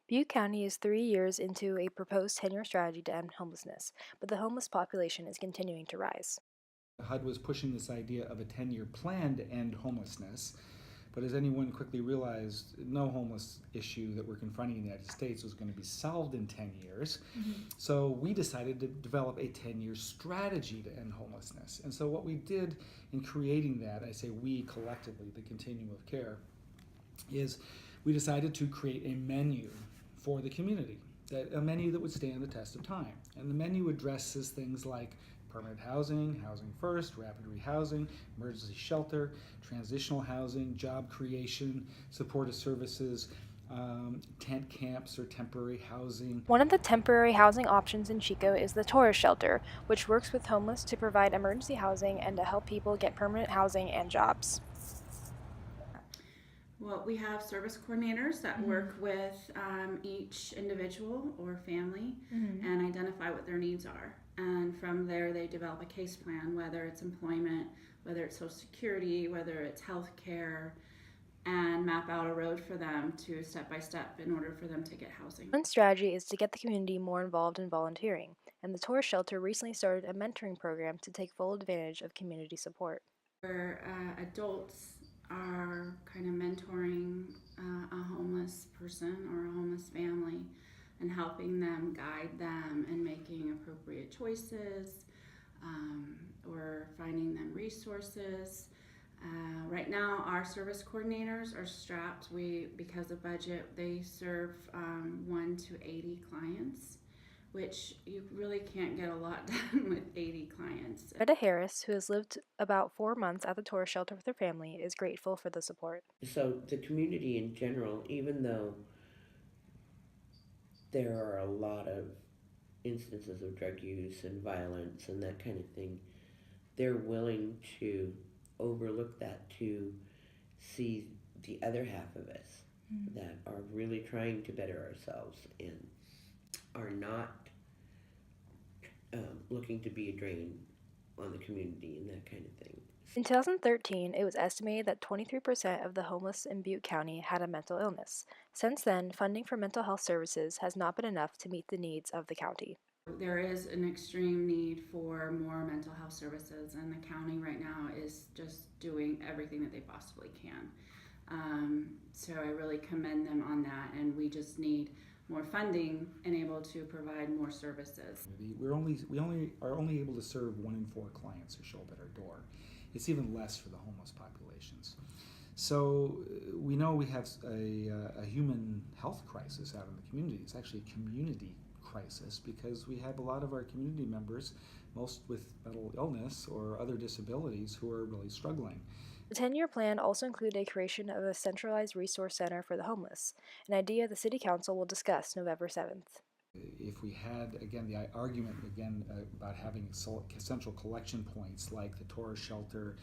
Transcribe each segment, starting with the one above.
Butte County is 3 years into a proposed 10-year strategy to end homelessness, but the homeless population is continuing to rise. HUD was pushing this idea of a 10-year plan to end homelessness. But as anyone quickly realized, no homeless issue that we're confronting in the United States was going to be solved in 10 years. So we decided to develop a 10-year strategy to end homelessness. And so what we did in creating that, I say we collectively, the continuum of care, is we decided to create a menu for the community, a menu that would stand the test of time. And the menu addresses things like permanent housing, housing first, rapid rehousing, emergency shelter, transitional housing, job creation, supportive services, tent camps or temporary housing. One of the temporary housing options in Chico is the tourist shelter, which works with homeless to provide emergency housing and to help people get permanent housing and jobs. Well, we have service coordinators that work with each individual or family and identify what their needs are. And from there, they develop a case plan, whether it's employment, whether it's Social Security, whether it's health care, and map out a road for them to step by step in order for them to get housing. One strategy is to get the community more involved in volunteering, and the tourist shelter recently started a mentoring program to take full advantage of community support. Where adults are kind of mentoring a homeless person or a homeless family and helping them, guide them, and making appropriate choices or finding them resources. Right now, our service coordinators are strapped. Because of budget, they serve 1 to 80 clients, which you really can't get a lot done with 80 clients. Retta Harris, who has lived about 4 months at the tourist shelter with her family, is grateful for the support. So the community in general, even though there are a lot of instances of drug use and violence and that kind of thing, they're willing to overlook that to see the other half of us that are really trying to better ourselves and are not looking to be a drain on the community and that kind of thing. In 2013, it was estimated that 23% of the homeless in Butte County had a mental illness. Since then, funding for mental health services has not been enough to meet the needs of the county. There is an extreme need for more mental health services, and the county right now is just doing everything that they possibly can. So I really commend them on that, and we just need more funding and able to provide more services. We are only able to serve 1 in 4 clients who show up at our door. It's even less for the homeless populations. So we know we have a human health crisis out in the community. It's actually a community crisis because we have a lot of our community members, most with mental illness or other disabilities, who are really struggling. The 10-year plan also included a creation of a centralized resource center for the homeless, an idea the City Council will discuss November 7th. If we had, again, the argument about having central collection points like the tourist shelter,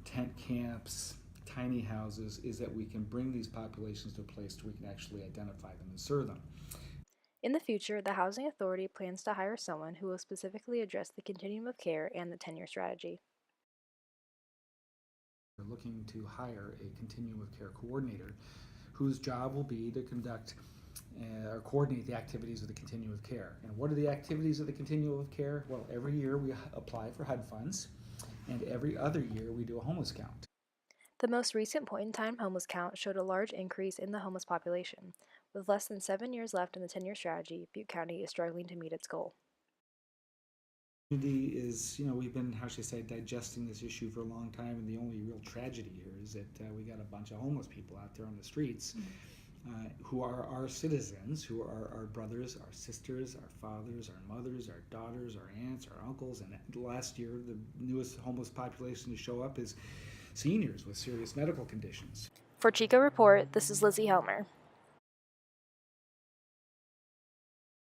tent camps, tiny houses, is that we can bring these populations to a place where we can actually identify them and serve them. In the future, the Housing Authority plans to hire someone who will specifically address the continuum of care and the 10-year strategy. We're looking to hire a continuum of care coordinator whose job will be to conduct or coordinate the activities of the continuum of care. And what are the activities of the continuum of care? Well, every year we apply for HUD funds, and every other year we do a homeless count. The most recent point-in-time homeless count showed a large increase in the homeless population. With less than 7 years left in the 10-year strategy, Butte County is struggling to meet its goal. Community is, we've been, digesting this issue for a long time, and the only real tragedy here is that we got a bunch of homeless people out there on the streets who are our citizens, who are our brothers, our sisters, our fathers, our mothers, our daughters, our aunts, our uncles, and last year the newest homeless population to show up is seniors with serious medical conditions. For Chico Report, this is Lizzie Helmer.